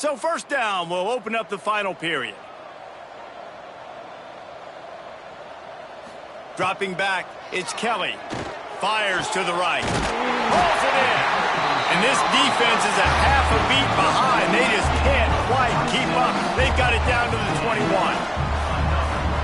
So first down will open up the final period. Dropping back, it's Kelly. Fires to the right. Pulls it in. And this defense is a half a beat behind. They just can't quite keep up. They've got it down to the 21.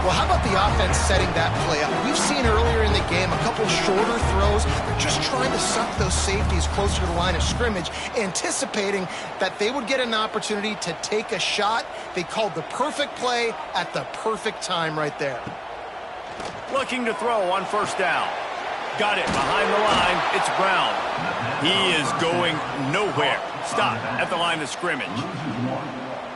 Well, how about the offense setting that play up? We've seen earlier in the game a couple shorter throws. They're just trying to suck those safeties closer to the line of scrimmage, anticipating that they would get an opportunity to take a shot. They called the perfect play at the perfect time right there. Looking to throw on first down. Got it behind the line. It's Brown. He is going nowhere. Stop at the line of scrimmage.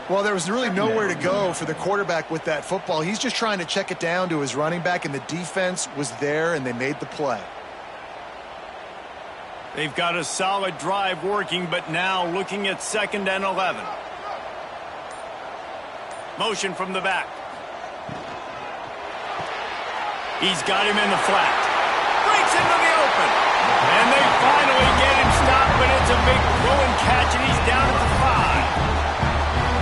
Well, there was really nowhere to go for the quarterback with that football. He's just trying to check it down to his running back, and the defense was there, and they made the play. They've got a solid drive working, but now looking at 2nd and 11. Motion from the back. He's got him in the flat. Breaks into the open. And they finally get him stopped, but it's a big throw and catch, and he's down at the 5.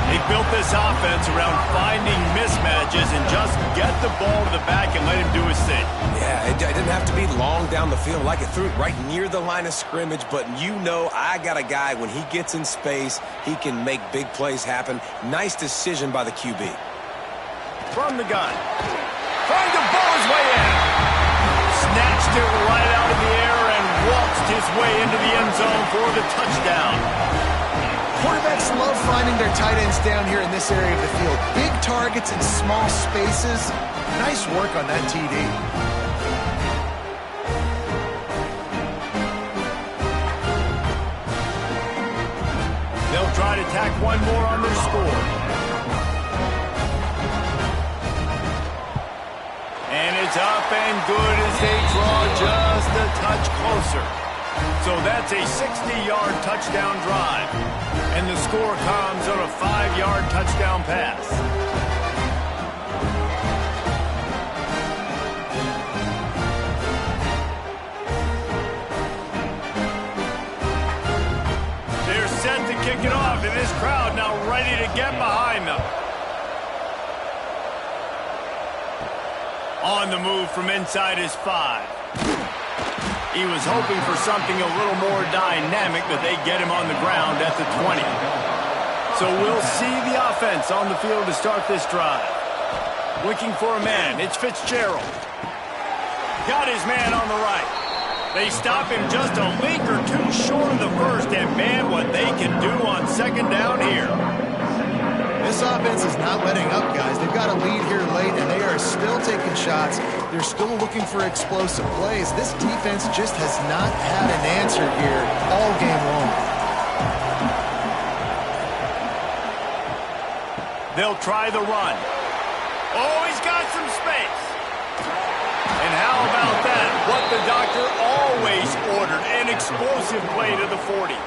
They built this offense around finding mismatches and just get the ball to the back and let him do his thing. Yeah, it didn't have to be long down the field. Like it threw it right near the line of scrimmage, but you know I got a guy, when he gets in space, he can make big plays happen. Nice decision by the QB. From the gun. Trying to bowl his way in. Snatched it right out of the air and waltzed his way into the end zone for the touchdown. Quarterbacks love finding their tight ends down here in this area of the field. Big targets in small spaces. Nice work on that TD. They'll try to tack one more on their score. And it's up and good as they draw just a touch closer. So that's a 60-yard touchdown drive. And the score comes on a 5-yard touchdown pass. They're set to kick it off, and this crowd now ready to get behind them. On the move from inside his 5. He was hoping for something a little more dynamic, but they get him on the ground at the 20. So we'll see the offense on the field to start this drive. Looking for a man. It's Fitzgerald. Got his man on the right. They stop him just a link or two short of the first, and man, what they can do on 2nd down here. This offense is not letting up, guys. They've got a lead here late, and they are still taking shots. They're still looking for explosive plays. This defense just has not had an answer here all game long. They'll try the run. Oh, he's got some space. And how about that? What the doctor always ordered, an explosive play to the 40.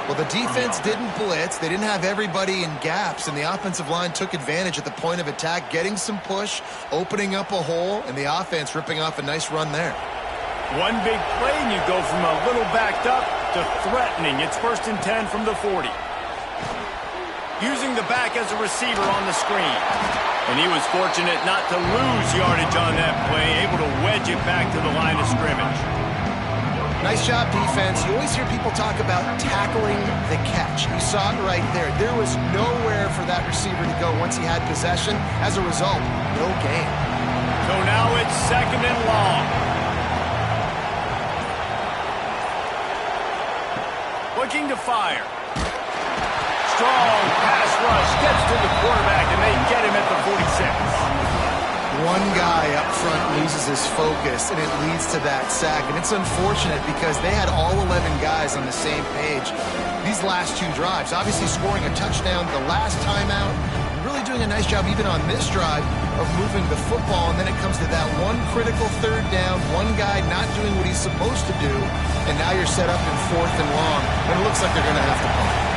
Well, the defense didn't blitz. They didn't have everybody in gaps, and the offensive line took advantage at the point of attack, getting some push, opening up a hole, and the offense ripping off a nice run there. One big play, and you go from a little backed up to threatening. It's 1st and 10 from the 40. Using the back as a receiver on the screen. And he was fortunate not to lose yardage on that play, able to wedge it back to the line of scrimmage. Nice job, defense. You always hear people talk about tackling the catch. You saw it right there. There was nowhere for that receiver to go once he had possession. As a result, no gain. So now it's 2nd and long. Looking to fire. Strong pass rush gets to the quarterback, and they get him at the 46. One guy up front loses his focus, and it leads to that sack. And it's unfortunate because they had all 11 guys on the same page these last 2 drives. Obviously scoring a touchdown the last time out, and really doing a nice job even on this drive of moving the football. And then it comes to that one critical 3rd down, one guy not doing what he's supposed to do, and now you're set up in 4th and long, and it looks like they're going to have to punt.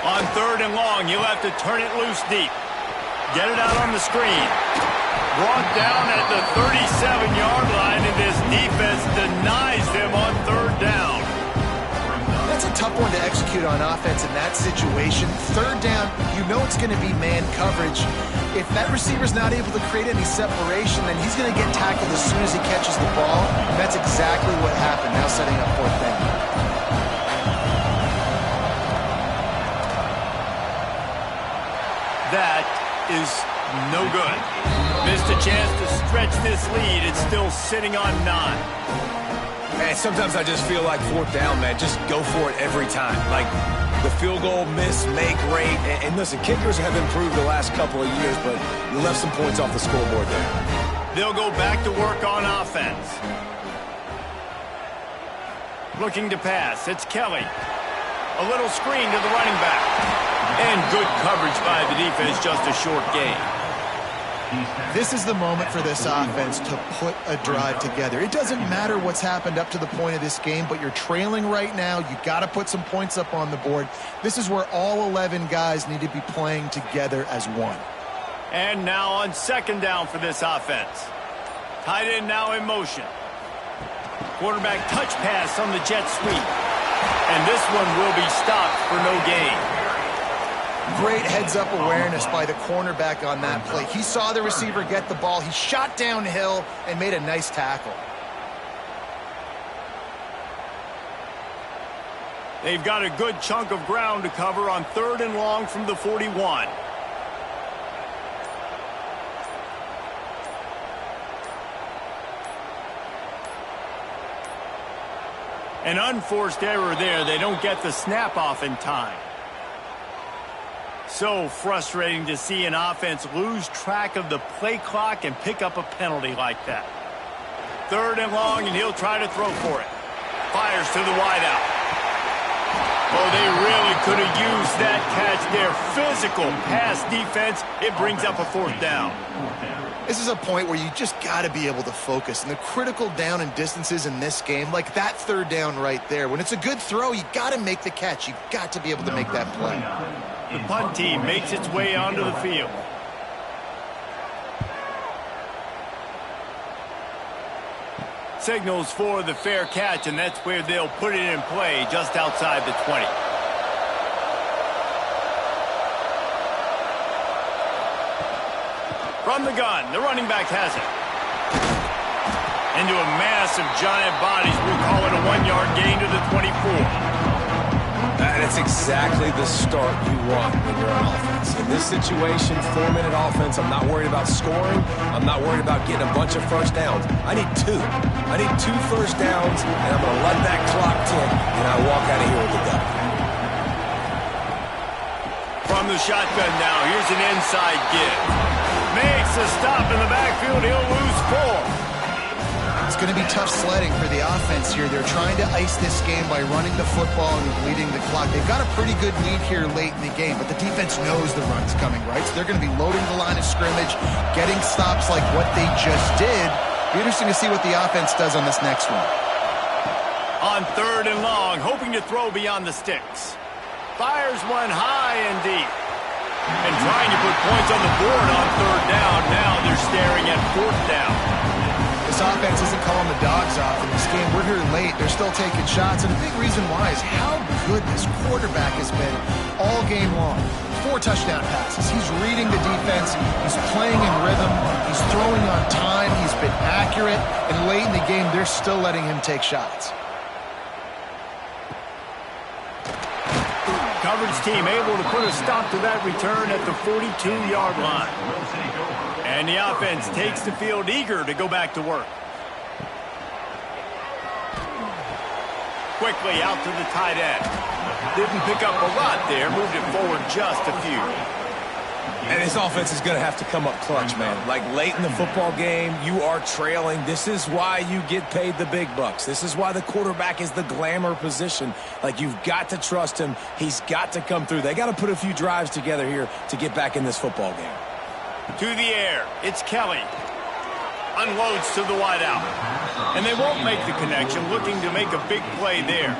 On 3rd and long, you'll have to turn it loose deep. Get it out on the screen. Brought down at the 37-yard line, and this defense denies them on 3rd down. tough one to execute on offense in that situation. Third down, you know it's going to be man coverage. If that receiver's not able to create any separation, then he's going to get tackled as soon as he catches the ball. And that's exactly what happened, now setting up fourth down. That is no good. Missed a chance to stretch this lead. It's still sitting on 9. Man, sometimes I just feel like fourth down, man. Just go for it every time. Like the field goal, miss, make, rate. And listen, kickers have improved the last couple of years, but you left some points off the scoreboard there. They'll go back to work on offense. Looking to pass. It's Kelly. A little screen to the running back. And good coverage by the defense, just a short gain. This is the moment for this offense to put a drive together. It doesn't matter what's happened up to the point of this game, but you're trailing right now. You've got to put some points up on the board. This is where all 11 guys need to be playing together as one. And now on second down for this offense. Tight end now in motion. Quarterback touch pass on the jet sweep. And this one will be stopped for no gain. Great heads-up awareness by the cornerback on that play. He saw the receiver get the ball. He shot downhill and made a nice tackle. They've got a good chunk of ground to cover on third and long from the 41. An unforced error there. They don't get the snap off in time. So frustrating to see an offense lose track of the play clock and pick up a penalty like that. Third and long, and he'll try to throw for it. Fires to the wideout. Oh, they really could have used that catch there. Physical pass defense. It brings up a fourth down. This is a point where you just got to be able to focus. And the critical down and distances in this game, like that third down right there, when it's a good throw, you got to make the catch. You got to be able to make that play. The punt team makes its way onto the field. Signals for the fair catch, and that's where they'll put it in play, just outside the 20. From the gun, the running back has it. Into a mass of giant bodies. We'll call it a 1-yard gain to the 24. That's exactly the start you want when you're on offense. In this situation, 4-minute offense, I'm not worried about scoring. I'm not worried about getting a bunch of first downs. I need 2. I need 2 first downs, and I'm going to let that clock tick, and I walk out of here with the W. From the shotgun now, here's an inside give. Makes a stop in the backfield. He'll lose 4. It's going to be tough sledding for the offense here. They're trying to ice this game by running the football and leading the clock. They've got a pretty good lead here late in the game, but the defense knows the run's coming, right? So they're going to be loading the line of scrimmage, getting stops like what they just did. Be interesting to see what the offense does on this next one. On third and long, hoping to throw beyond the sticks. Fires one high and deep. And trying to put points on the board on third down. Now they're staring at fourth down. This offense isn't calling the dogs off in this game. We're here late. They're still taking shots. And a big reason why is how good this quarterback has been all game long. 4 touchdown passes. He's reading the defense. He's playing in rhythm. He's throwing on time. He's been accurate. And late in the game, they're still letting him take shots. Coverage team able to put a stop to that return at the 42-yard line. And the offense takes the field eager to go back to work. Quickly out to the tight end. Didn't pick up a lot there. Moved it forward just a few. And this offense is going to have to come up clutch, man. Like late in the football game, you are trailing. This is why you get paid the big bucks. This is why the quarterback is the glamour position. Like you've got to trust him. He's got to come through. They got to put a few drives together here to get back in this football game. To the air, it's Kelly. Unloads to the wideout. And they won't make the connection, looking to make a big play there.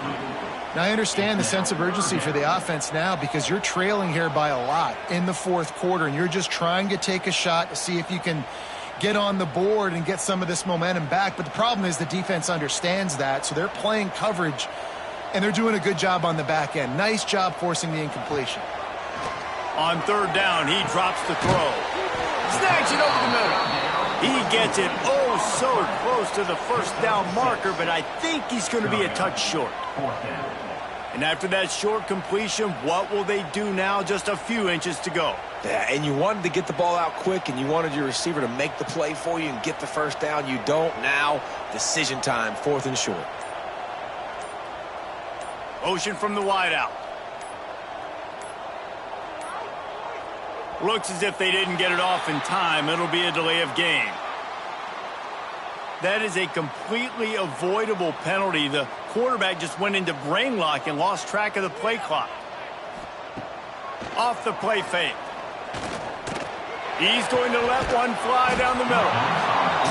Now, I understand the sense of urgency for the offense now because you're trailing here by a lot in the fourth quarter, and you're just trying to take a shot to see if you can get on the board and get some of this momentum back. But the problem is the defense understands that, so they're playing coverage and they're doing a good job on the back end. Nice job forcing the incompletion. On third down, he drops the throw. Snags it over the middle. He gets it so close to the first down marker, but I think he's going to be a touch short. And after that short completion, what will they do now? Just a few inches to go. Yeah, and you wanted to get the ball out quick, and you wanted your receiver to make the play for you and get the first down. You don't now. Decision time, 4th and short. Motion from the wideout. Looks as if they didn't get it off in time. It'll be a delay of game. That is a completely avoidable penalty. The quarterback just went into brain lock and lost track of the play clock. Off the play fake. He's going to let one fly down the middle.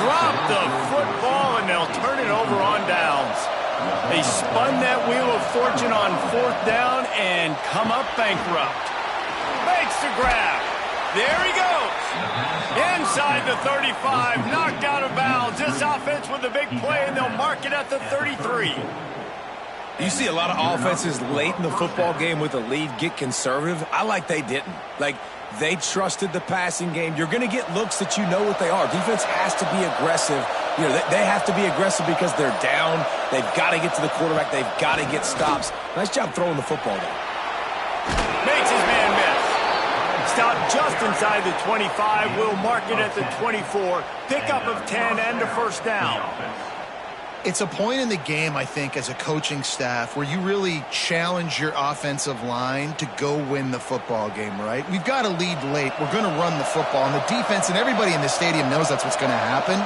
Drop the football, and they'll turn it over on downs. They spun that wheel of fortune on 4th down and come up bankrupt. Makes the grab. There he goes. Inside the 35, knocked out of bounds. This offense with a big play, and they'll mark it at the 33. You see a lot of offenses late in the football game with a lead get conservative. I like they didn't. Like, they trusted the passing game. You're going to get looks that you know what they are. Defense has to be aggressive. You know, they have to be aggressive because they're down. They've got to get to the quarterback. They've got to get stops. Nice job throwing the football there. Makes his man miss. Stop just inside the 25. We'll mark it at the 24. Pickup of 10 and a first down. It's a point in the game, I think, as a coaching staff where you really challenge your offensive line to go win the football game, right? We've got to lead late. We're going to run the football. And the defense and everybody in the stadium knows that's what's going to happen.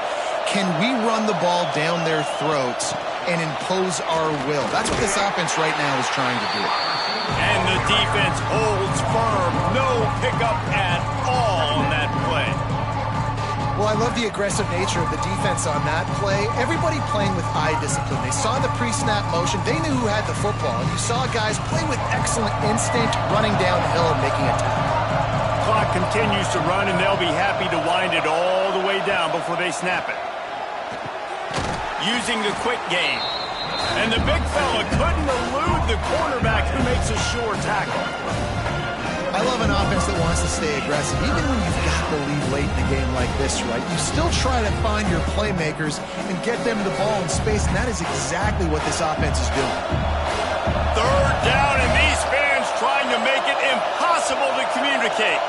Can we run the ball down their throats and impose our will? That's what this offense right now is trying to do. And the defense holds firm. No pickup at all on that play. Well, I love the aggressive nature of the defense on that play. Everybody playing with eye discipline. They saw the pre-snap motion. They knew who had the football. And you saw guys play with excellent instinct, running downhill and making a tackle. Clock continues to run, and they'll be happy to wind it all the way down before they snap it. Using the quick game. And the big fella couldn't elude the cornerback who makes a sure tackle. I love an offense that wants to stay aggressive. Even when you've got the lead late in a game like this, right? You still try to find your playmakers and get them the ball in space, and that is exactly what this offense is doing. Third down, and these fans trying to make it impossible to communicate.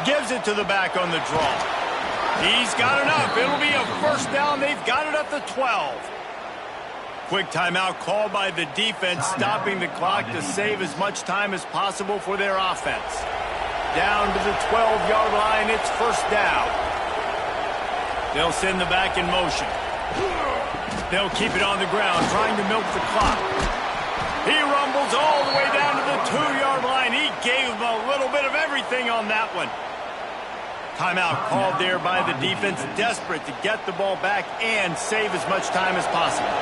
Gives it to the back on the draw. He's got enough. It'll be a first down. They've got it at the 12. Quick timeout called by the defense, stopping the clock to save as much time as possible for their offense. Down to the 12-yard line, it's first down. They'll send the back in motion. They'll keep it on the ground, trying to milk the clock. He rumbles all the way down to the 2-yard line. He gave them a little bit of everything on that one. Timeout called there by the defense, desperate to get the ball back and save as much time as possible.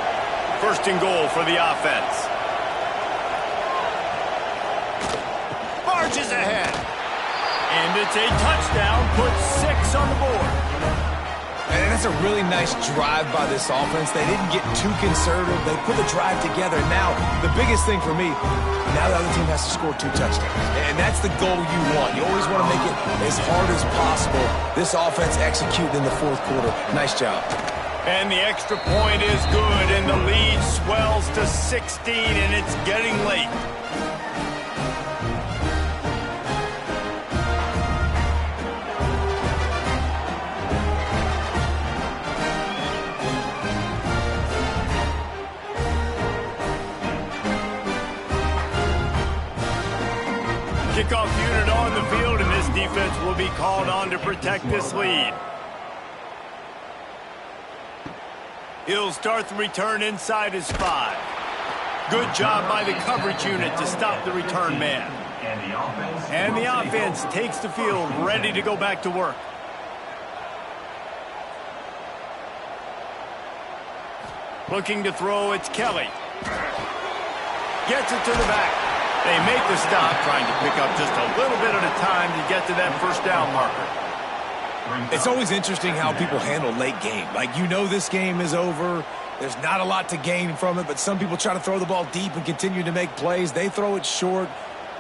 First and goal for the offense. Marches ahead. And it's a touchdown, puts 6 on the board. And that's a really nice drive by this offense. They didn't get too conservative. They put the drive together. Now, the biggest thing for me, now the other team has to score 2 touchdowns. And that's the goal you want. You always want to make it as hard as possible. This offense executed in the 4th quarter. Nice job. And the extra point is good, and the lead swells to 16, and it's getting late. Kickoff unit on the field, and this defense will be called on to protect this lead. He'll start the return inside his 5. Good job by the coverage unit to stop the return man. And the offense takes the field, ready to go back to work. Looking to throw, it's Kelly. Gets it to the back. They make the stop, trying to pick up just a little bit at a time to get to that first down marker. It's always interesting how people handle late game. Like, you know this game is over. There's not a lot to gain from it, but some people try to throw the ball deep and continue to make plays. They throw it short.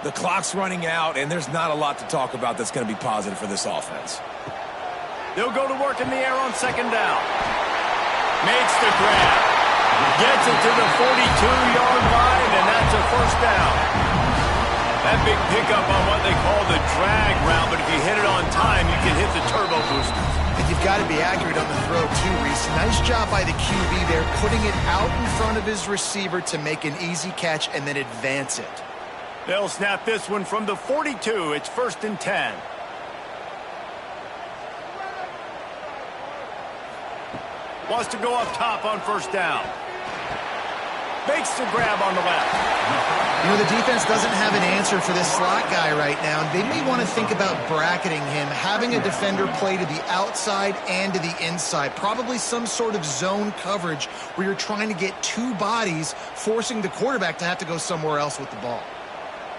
The clock's running out, and there's not a lot to talk about that's going to be positive for this offense. They'll go to work in the air on second down. Makes the grab. Gets it to the 42-yard line, and that's a first down. That big pickup on what they call the drag route, but if you hit it on time, you can hit the turbo boosters. And you've got to be accurate on the throw, too, Reese. Nice job by the QB there, putting it out in front of his receiver to make an easy catch and then advance it. They'll snap this one from the 42. It's 1st and 10. Wants to go up top on first down. Makes the grab on the left. You know, the defense doesn't have an answer for this slot guy right now. They may want to think about bracketing him, having a defender play to the outside and to the inside. Probably some sort of zone coverage where you're trying to get two bodies, forcing the quarterback to have to go somewhere else with the ball.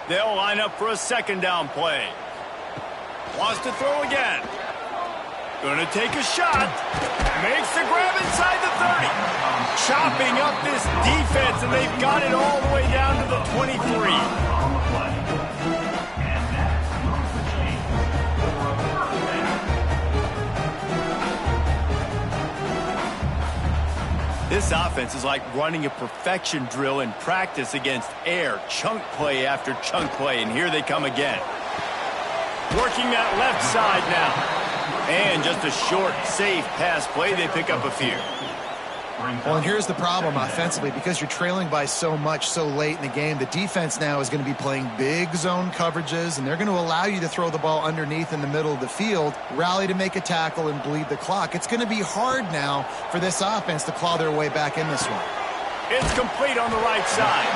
They'll line up for a second down play. Wants to throw again. Gonna take a shot. Makes the grab inside the 30. Chopping up this defense, and they've got it all the way down to the 23. This offense is like running a perfection drill in practice against air. Chunk play after chunk play, and here they come again. Working that left side now. And just a short, safe pass play. They pick up a few. Well, and here's the problem offensively. Because you're trailing by so much so late in the game, the defense now is going to be playing big zone coverages, and they're going to allow you to throw the ball underneath in the middle of the field, rally to make a tackle, and bleed the clock. It's going to be hard now for this offense to claw their way back in this one. It's complete on the right side.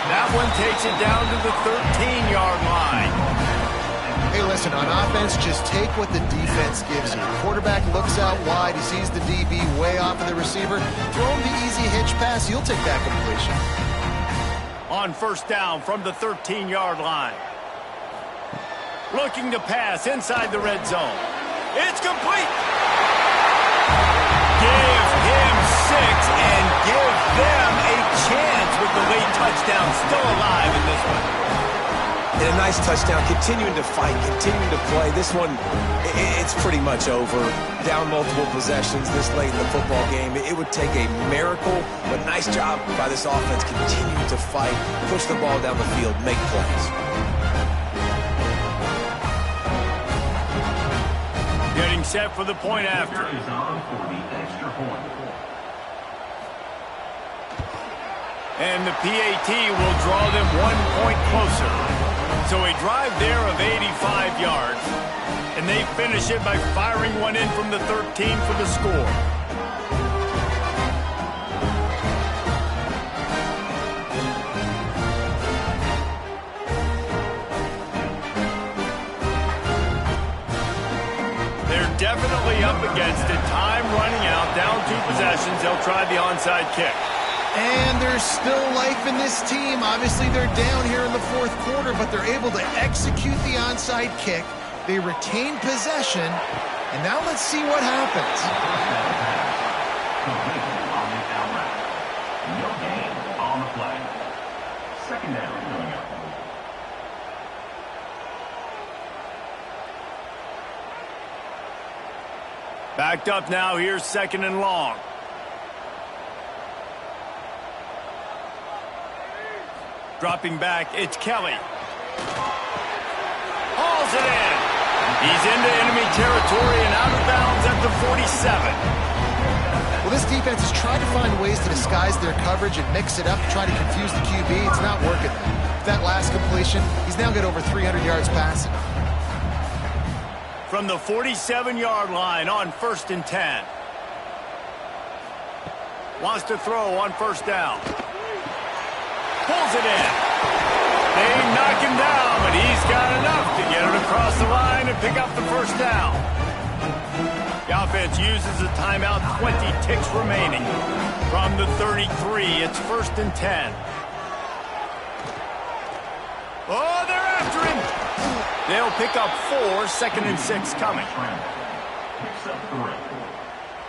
That one takes it down to the 13-yard line. Hey, listen, on offense, just take what the defense gives you. Quarterback looks out wide. He sees the DB way off of the receiver. Throw him the easy hitch pass. You'll take that completion. On first down from the 13-yard line. Looking to pass inside the red zone. It's complete. Give him 6 and give them a chance with the late touchdown still alive in this one. And a nice touchdown, continuing to fight, continuing to play. This one, it's pretty much over. Down multiple possessions this late in the football game. It would take a miracle, but nice job by this offense continuing to fight, push the ball down the field, make plays. Getting set for the point after. And the PAT will draw them 1 point closer. So a drive there of 85 yards. And they finish it by firing one in from the 13 for the score. They're definitely up against it. Time running out. Down 2 possessions. They'll try the onside kick. And there's still life in this team. Obviously, they're down here in the fourth quarter, but they're able to execute the onside kick. They retain possession, and now let's see what happens. No gain on the play. Second down coming up. Backed up now. Here's 2nd and long. Dropping back, it's Kelly. Hauls it in. He's into enemy territory and out of bounds at the 47. Well, this defense has tried to find ways to disguise their coverage and mix it up to try to confuse the QB. It's not working. That last completion, he's now got over 300 yards passing. From the 47-yard line on 1st and 10. Wants to throw on first down. Pulls it in. They knock him down, but he's got enough to get it across the line and pick up the first down. The offense uses a timeout, 20 ticks remaining. From the 33, it's 1st and 10. Oh, they're after him. They'll pick up 4, 2nd and 6 coming. Picks up 3.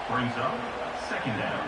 Brings up 2nd down.